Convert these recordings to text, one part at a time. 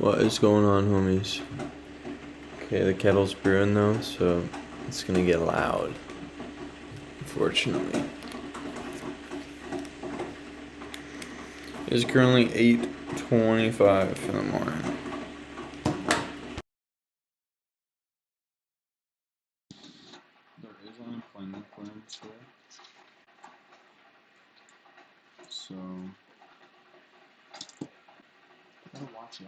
What is going on, homies? Okay, the kettle's brewing though, so it's gonna get loud. Unfortunately. It's currently 8:25 in the morning. There is unemployment claims there. So I gotta watch it.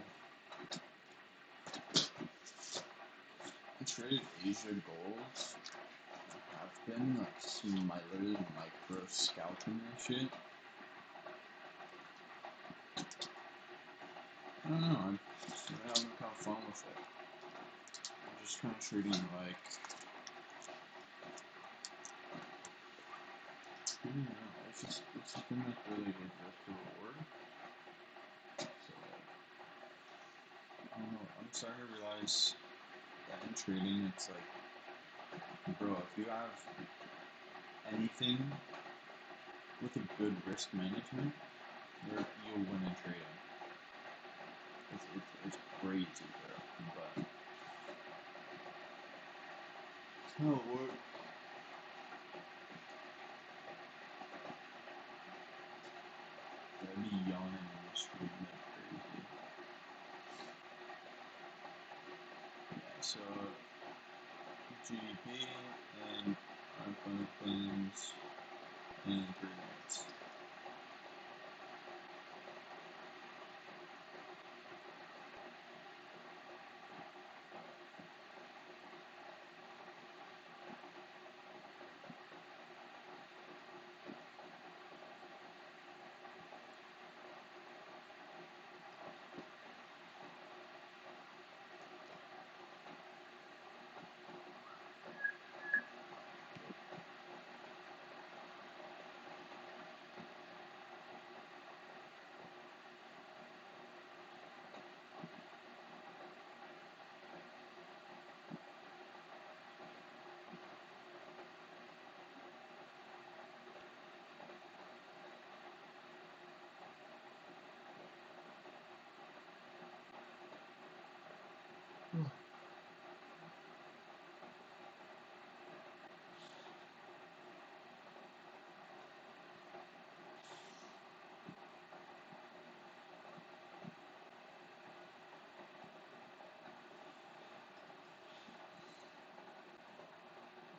I traded Asia Gold. I've been like literally micro scalping that shit. I don't know, I'm just having kind of fun with it. I'm just kind of treating like, I don't know, it's just been like really good risk reward. So I don't know, I'm starting to realize that in trading it's like, bro, if you have anything with a good risk management, you'll win in trading. It's crazy, bro. But it's how it works. I'd be yawning in the street like crazy. Yeah, so GDP and unemployment claims in 3 minutes.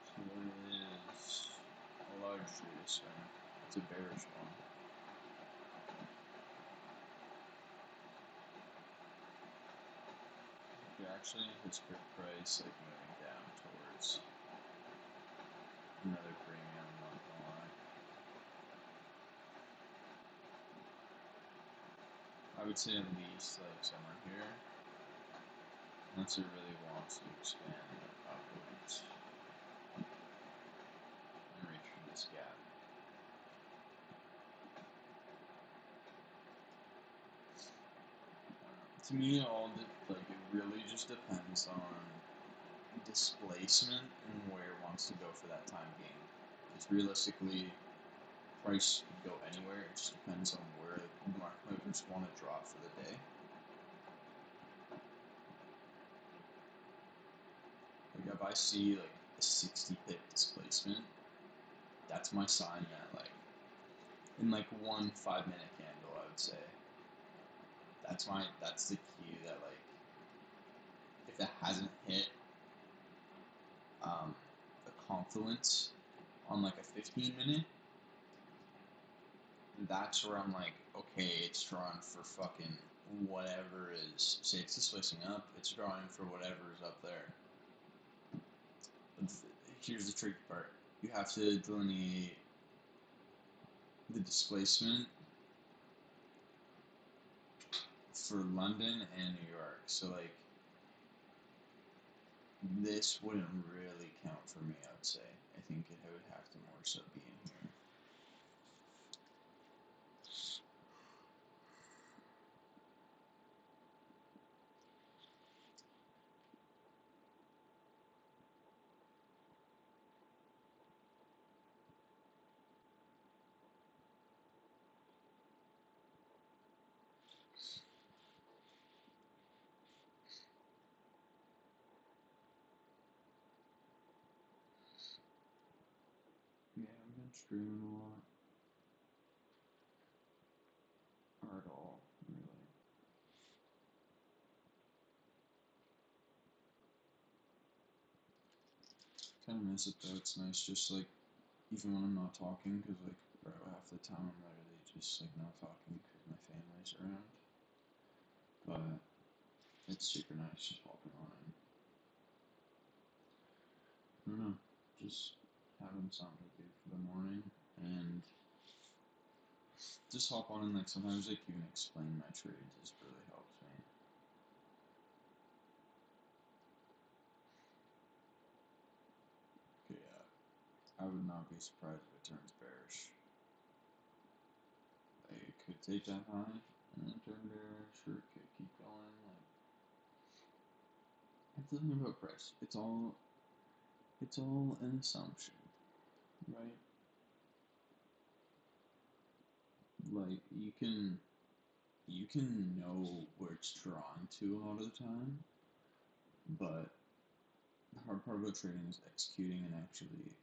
So it is a large trade swing. It's a bearish one. You're actually his good price like moving down towards another premium, I'm not gonna lie. I would say at least like somewhere here. Unless it really wants to expand upwards and reach for this gap. To me, it really just depends on displacement and where it wants to go for that time being. Because realistically, price could go anywhere. It just depends on where market movers want to draw for the day. Like if I see like a 60 pip displacement, that's my sign that like in like 1 5-minute candle, I would say that's the key that like if it hasn't hit a confluence on like a 15-minute, that's where I'm like, okay, it's drawing for fucking whatever is. Say it's displacing up, it's drawing for whatever is up there. But here's the tricky part: you have to delineate the displacement for London and New York. So like, this wouldn't really count for me. I would say. I think it would have to more so be in here. streaming a lot. Or at all, really. Kind of miss it though. It's nice just like, even when I'm not talking, because like, bro, half the time I'm literally just like not talking because my family's around. But it's super nice just hopping on and, I don't know, just having something to do for the morning and just hop on and like sometimes like even explain my trades just really helps me. Okay, yeah. I would not be surprised if it turns bearish. Like, it could take that high and then turn bearish, or it could keep going. Like, it's nothing about price. It's all an assumption, right? Like you can know where it's drawn to a lot of the time, but the hard part about trading is executing and actually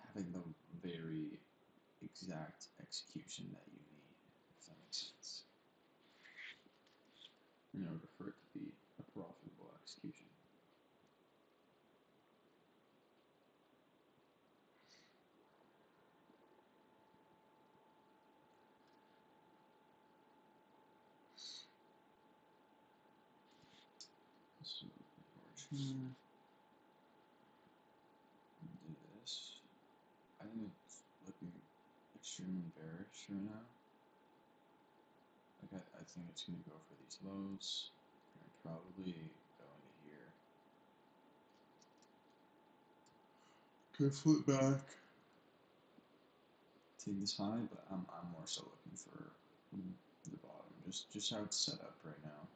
having the very exact execution that you need, if that makes sense, in order for it to be a profitable execution. So, we're gonna do this. I think it's looking extremely bearish right now. Like, I think it's going to go for these lows, and probably go into here. Could flip back, take this high, but I'm more so looking for the bottom, just how it's set up right now.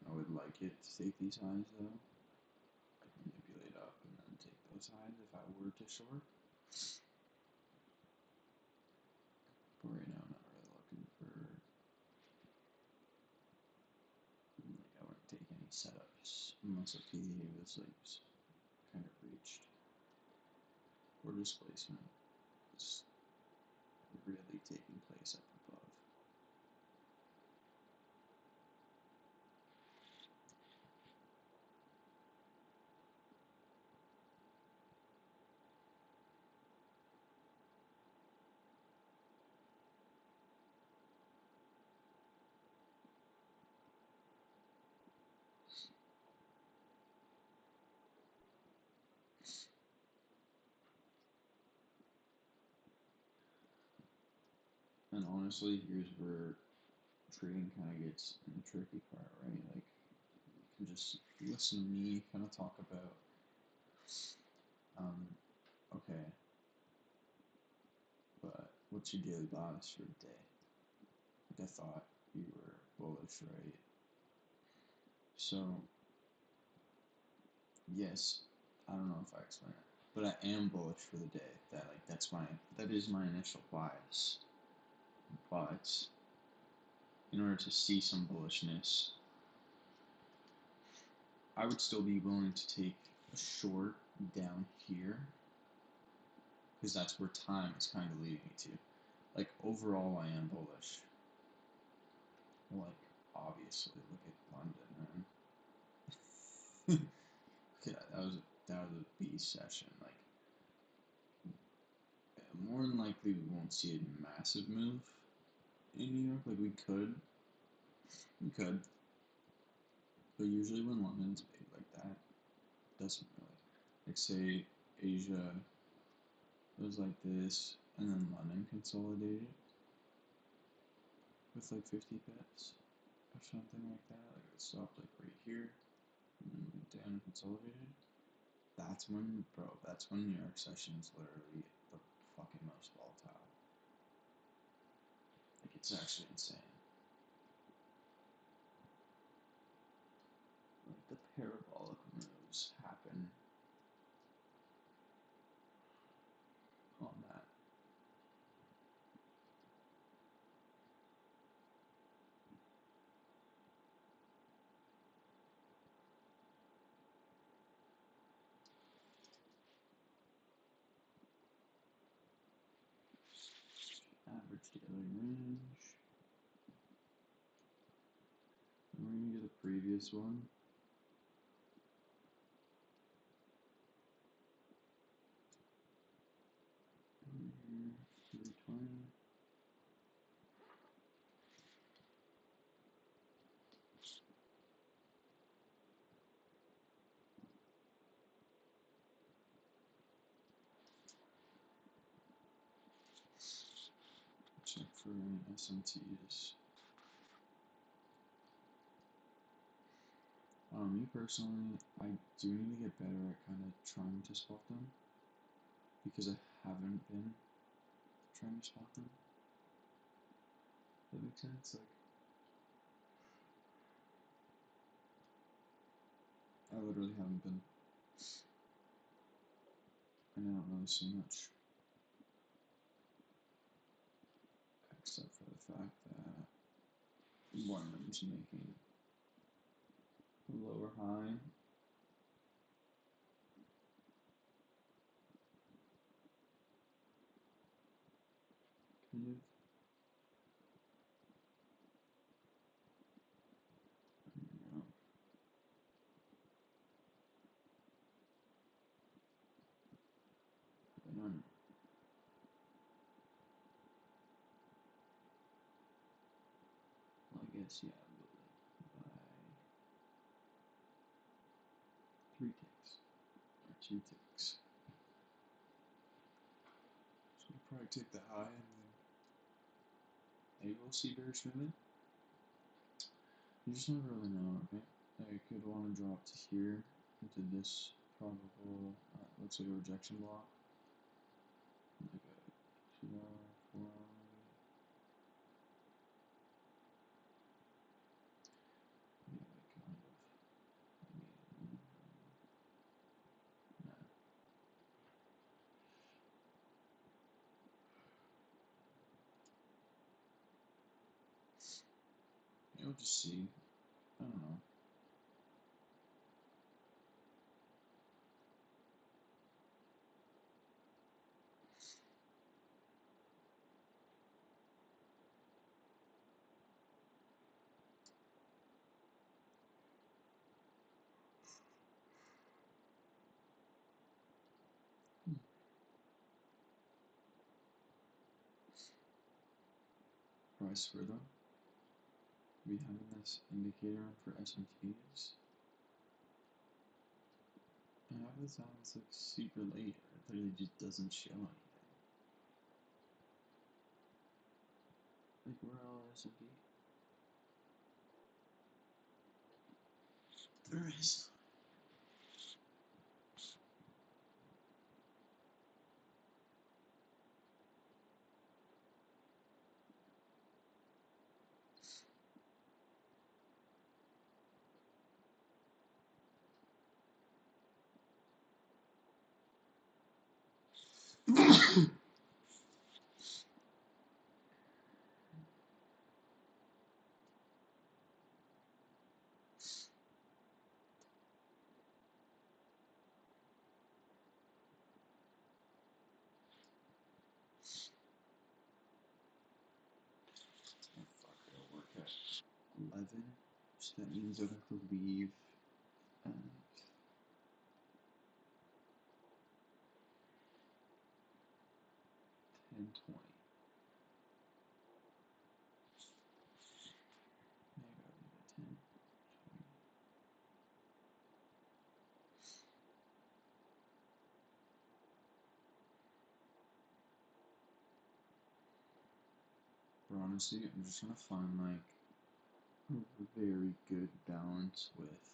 I would like it to take these highs though. I can manipulate up and then take those highs if I were to short. But right now I'm not really looking for, like, I wouldn't take any setups unless a PE was like kind of reached. Or displacement was really taking place up above. And honestly, here's where trading kind of gets in the tricky part, right? Like, you can just listen to me kind of talk about, okay, but what's your daily bias for the day? Like, I thought you were bullish, right? So, yes, I don't know if I explained it, but I am bullish for the day. That is my initial bias. But in order to see some bullishness, I would still be willing to take a short down here, because that's where time is kind of leading me to. Like, overall, I am bullish. Like, obviously, look at London, man. Okay, that was a B session. Like, more than likely, we won't see a massive move in New York. Like, we could, but usually when London's big like that, it doesn't really. Like, say Asia was like this, and then London consolidated with like 50 pips or something like that. Like, it stopped like right here, and then went down and consolidated. That's when New York session is literally the fucking most volatile. Like, it's actually insane. Like, the parabolic moves happen on that. this one. Here, 320. Check for any SMTs. Me personally, I do need to get better at kind of trying to spot them because I haven't been trying to spot them. Does that make sense? Like, I literally haven't been, and I don't really see much, except for the fact that one of them's making a lower high. Kind of. You know, I don't know. Well, I guess, yeah, but like by 3 ticks, or 2 ticks. So we'll probably take the high and then maybe we'll see bearish movement. You just never really know, okay? I could want to drop to here into this probable, looks like a rejection block. Like a 2 hour, 4 hour maybe. Yeah, like kind of. Maybe, nah. We'll just see. I don't know. Price for them. We having this indicator for S&Ps. And half the time it's like super late. It literally just doesn't show anything. Like where all S&P? There is. Oh fuck, it'll work at 11. So that means I would have to leave at 10:20. Yeah, I gotta leave at 10:20. But honestly, I'm just trying to find like a very good balance with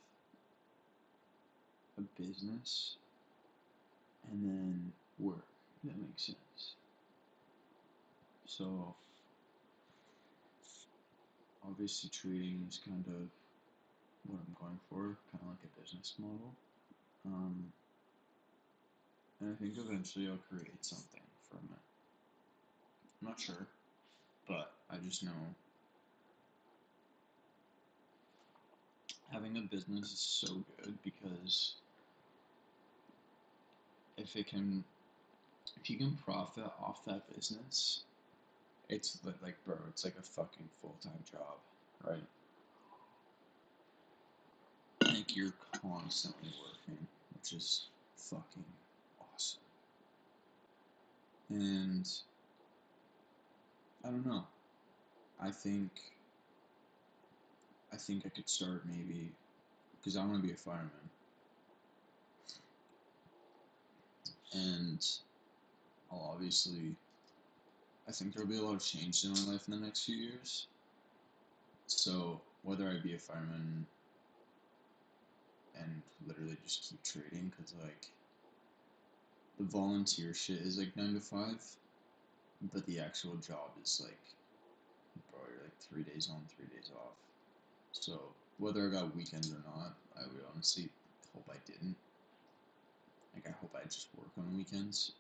a business and then work, if that makes sense. So obviously trading is kind of what I'm going for, kind of like a business model. And I think eventually I'll create something from it. I'm not sure, but I just know having a business is so good because if you can profit off that business, it's like bro, it's like a fucking full-time job, right? like you're constantly working, which is fucking awesome. And I don't know. I think I could start maybe because I want to be a fireman, and I'll obviously. I think there'll be a lot of change in my life in the next few years. So whether I be a fireman and literally just keep trading, because like the volunteer shit is like 9 to 5, but the actual job is like, bro, you're like 3 days on, 3 days off. So whether I got weekends or not, I would honestly hope I didn't. Like I hope I just work on weekends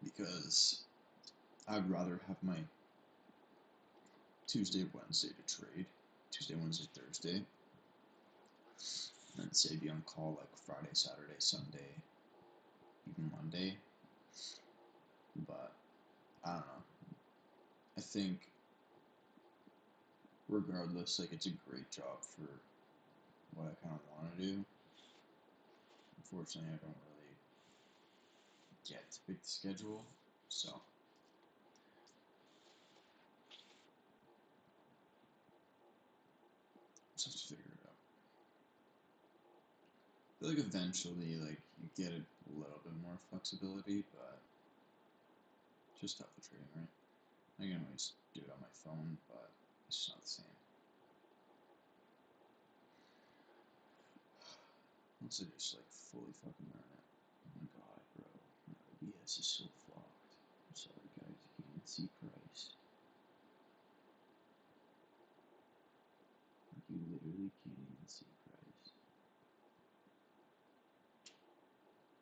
because I'd rather have my Tuesday, Wednesday to trade, Tuesday, Wednesday, Thursday, and say be on call like Friday, Saturday, Sunday, even Monday. But I don't know. I think regardless, like it's a great job for what I kind of want to do. Unfortunately, I don't really get to pick the schedule, so just have to figure it out. I feel like eventually, like you get a little bit more flexibility, but just tough the trading, right? I can always do it on my phone, but it's just not the same. Once I just like fully fucking learn it. Oh my god, bro. My OBS is so fucked. I'm sorry, guys. You can't see price. Like, you literally can't even see price.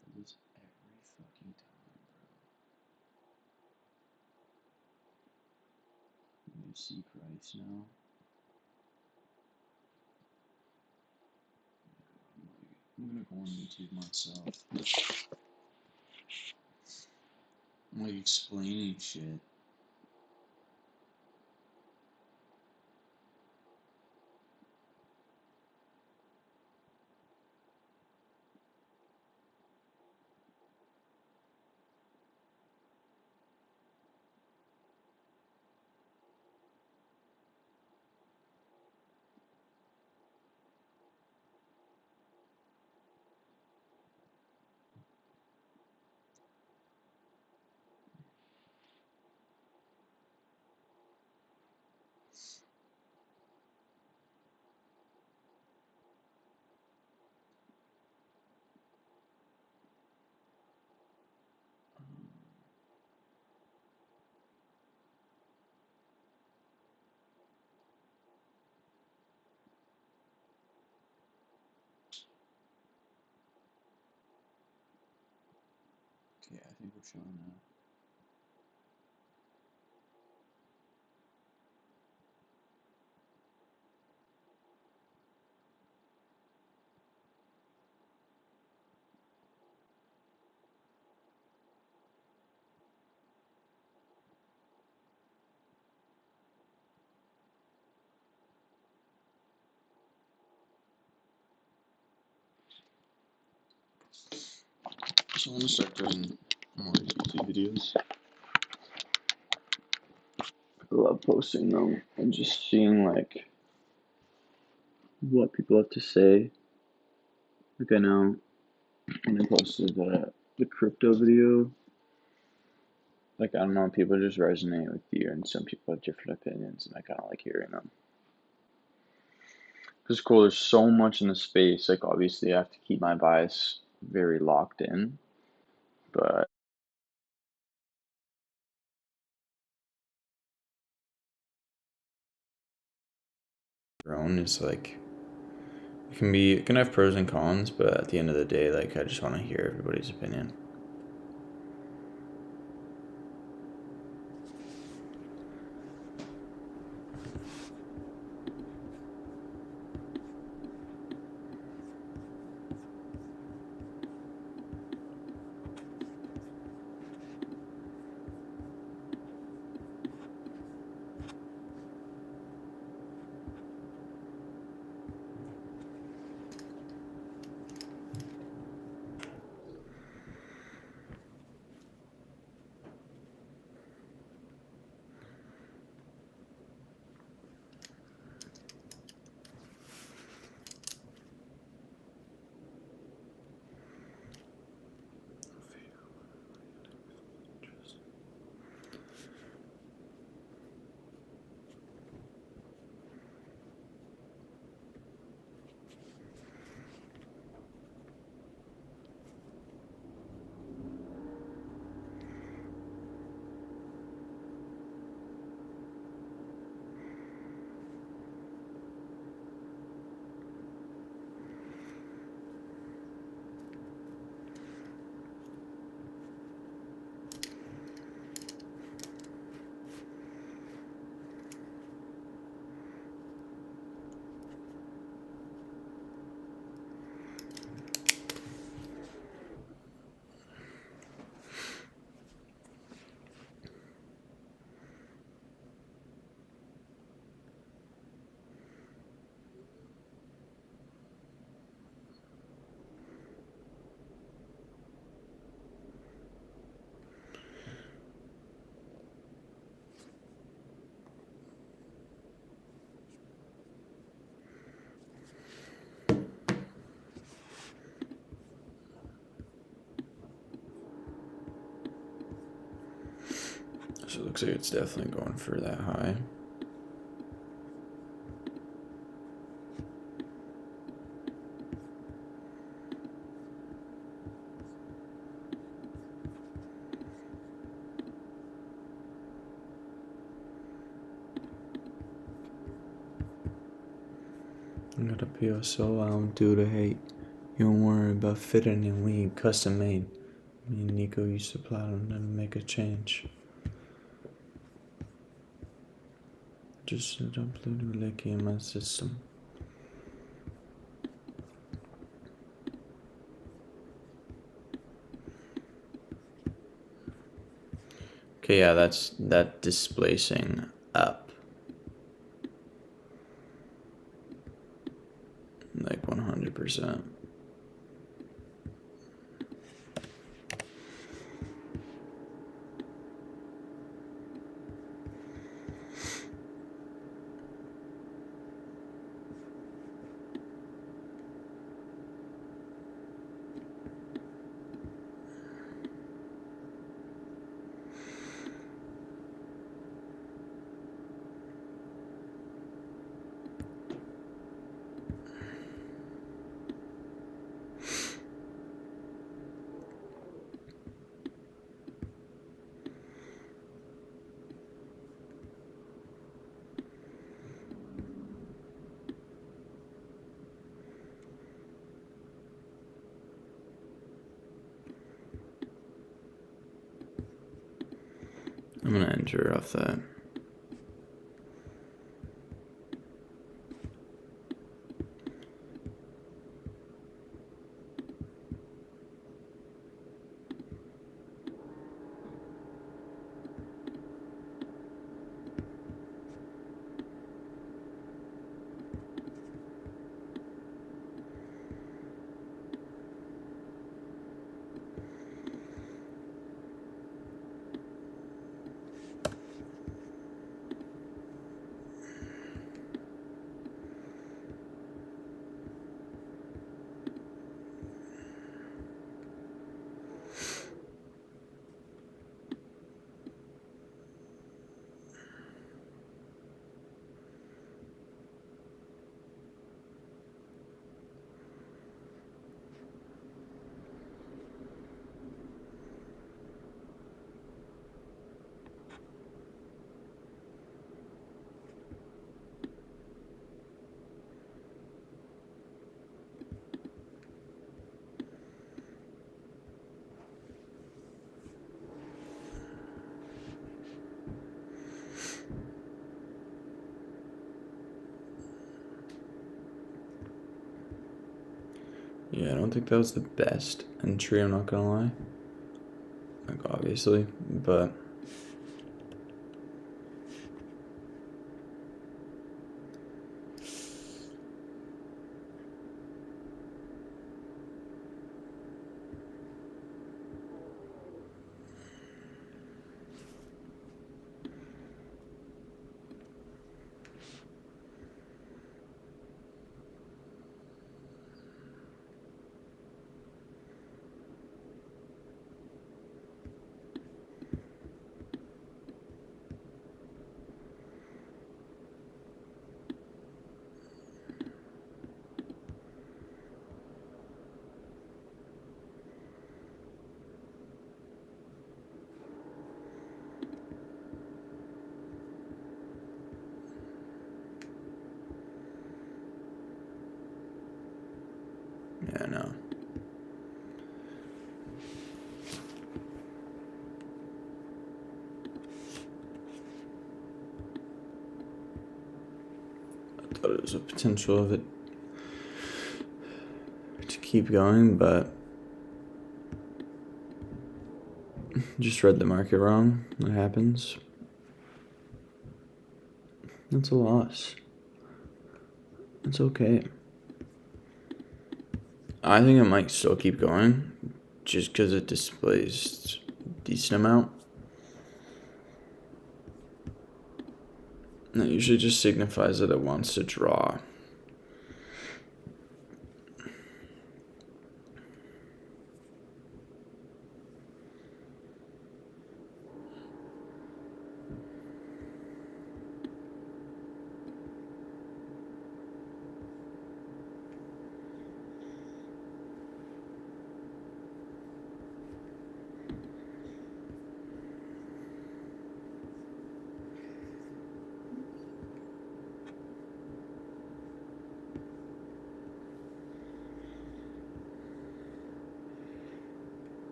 That was every fucking time, bro. You see price now? I'm gonna go on YouTube myself. I'm like explaining shit. Okay, I think we're showing now. So I'm gonna start doing more YouTube videos. I love posting them and just seeing like what people have to say. Like I know when I posted the crypto video, like I don't know, people just resonate with you, and some people have different opinions, and I kind of like hearing them. It's cool. There's so much in the space. Like obviously, I have to keep my bias very locked in, but your own is like it can have pros and cons, but at the end of the day, like I just want to hear everybody's opinion. looks like it's definitely going for that high. I got a PSO, I don't do the hate. You don't worry about fitting in, we ain't custom made. Me and Nico used to plot on how to make a change. Just set up Pluto Licky in my system. Okay, yeah, that's that displacing up. Like 100%. I'm gonna enter off that. Yeah, I don't think that was the best entry, I'm not gonna lie. Like, obviously, but yeah, no. I thought it was a potential of it to keep going, but just read the market wrong. It happens. That's a loss. It's okay. I think it might still keep going, just because it displaced a decent amount. That usually just signifies that it wants to draw.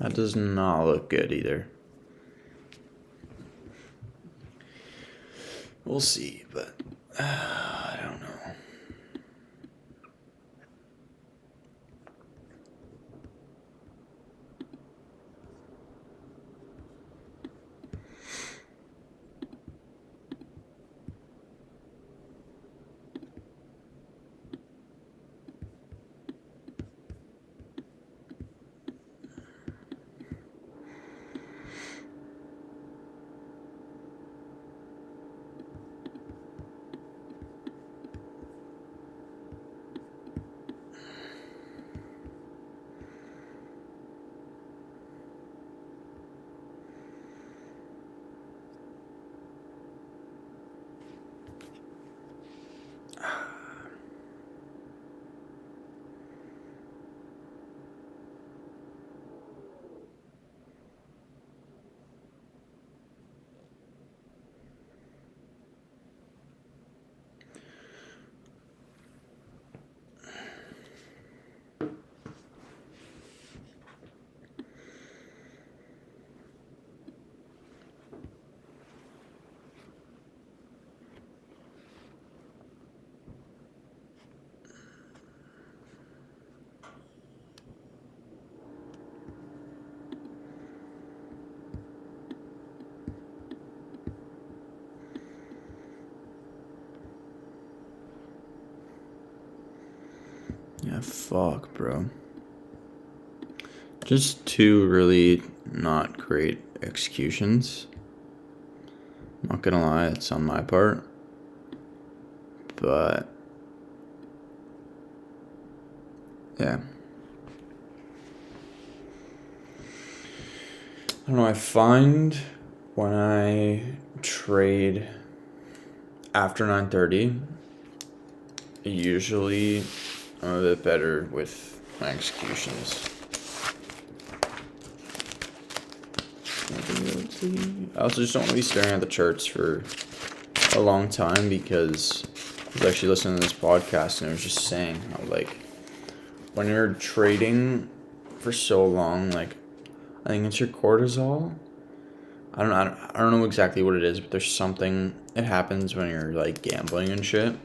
That does not look good either. We'll see, but I don't know. Yeah, fuck, bro. Just two really not great executions. Not gonna lie, it's on my part. But yeah. I don't know, I find when I trade after 9:30, usually I'm a bit better with my executions. I also just don't want to be staring at the charts for a long time because I was actually listening to this podcast and it was just saying how, like, when you're trading for so long, like, I think it's your cortisol. I don't know exactly what it is, but there's something, it happens when you're, like, gambling and shit.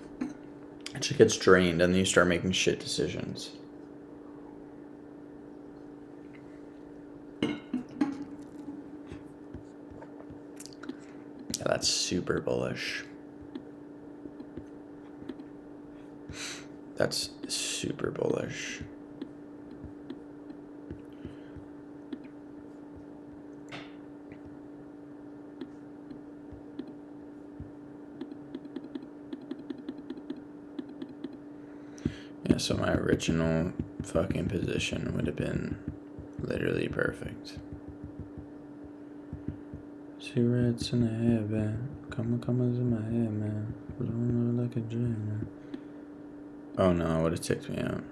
It just gets drained and then you start making shit decisions. Yeah, that's super bullish. That's super bullish. Yeah, so my original fucking position would have been literally perfect. Cigarettes in the head, man. Commas in my head, man. Blowing like a dream, man. Oh no, I would have ticked me out.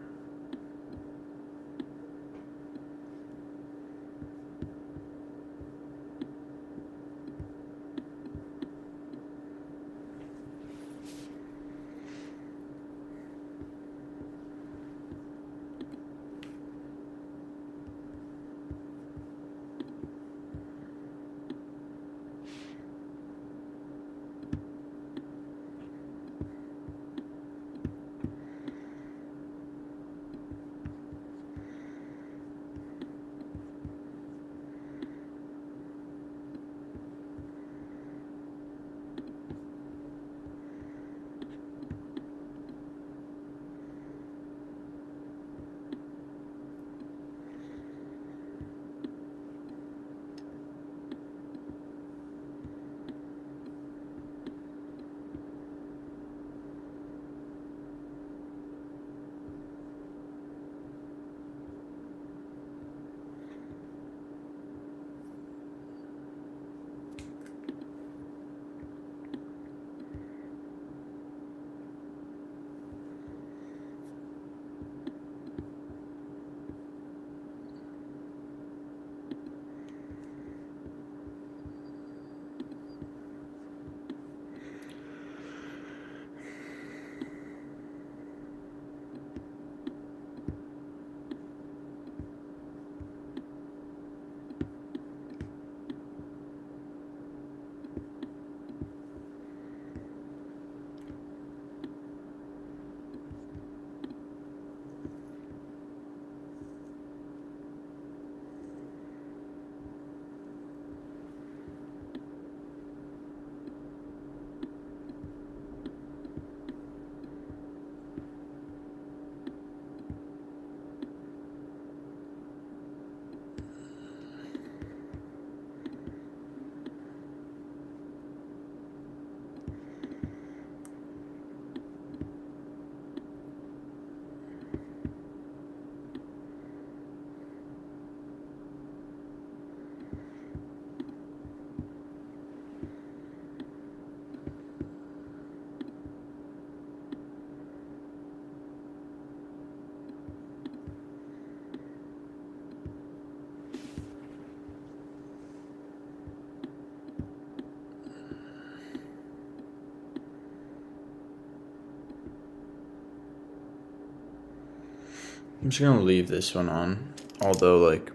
I'm just gonna leave this one on. Although, like,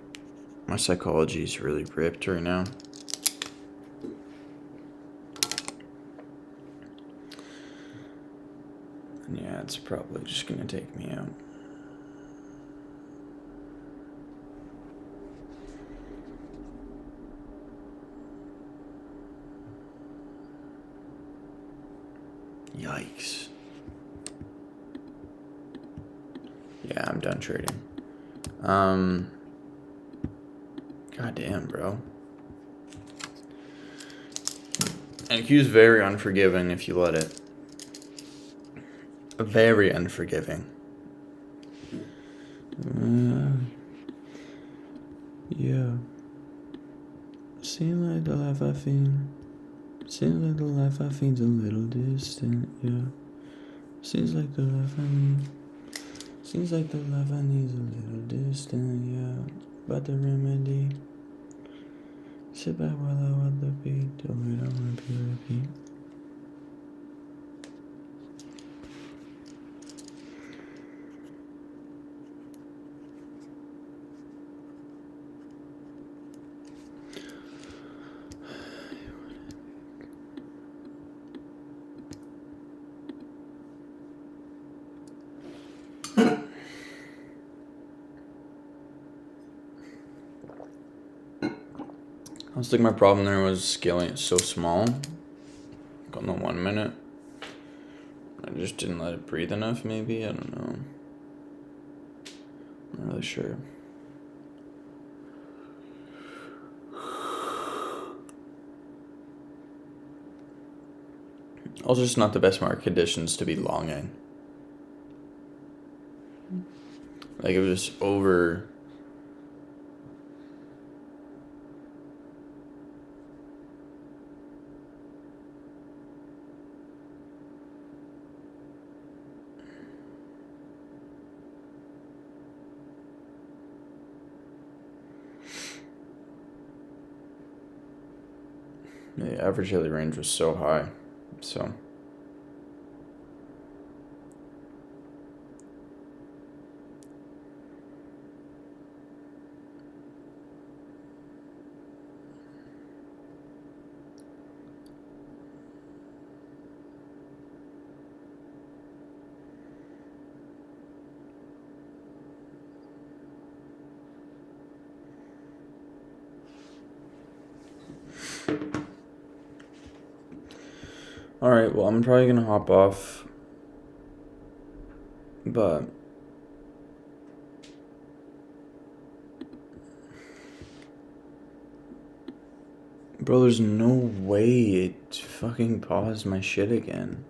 my psychology is really ripped right now. And yeah, it's probably just gonna take me out. Yikes. Yeah, I'm done trading. God damn, bro. NQ's very unforgiving if you let it. Very unforgiving. Yeah. Seems like the life I fiend. Seems like the life I fiend's a little distant, yeah. Seems like the life I need. Seems like the life I need's a little distant, yeah. But the remedy. Sit back while I watch the beat. Don't wait, I wanna repeat. I was thinking my problem there was scaling it so small. Like on the 1 minute. I just didn't let it breathe enough, maybe? I don't know. Not really sure. Also, just not the best market conditions to be longing. Like, it was just over. The average daily range was so high. So. Alright, well, I'm probably gonna hop off. But. Bro, there's no way it fucking paused my shit again.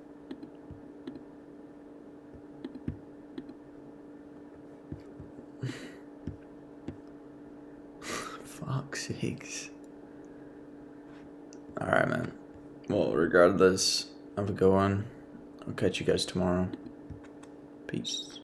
Fuck's sakes. Alright, man. Well, regardless, have a good one. I'll catch you guys tomorrow. Peace.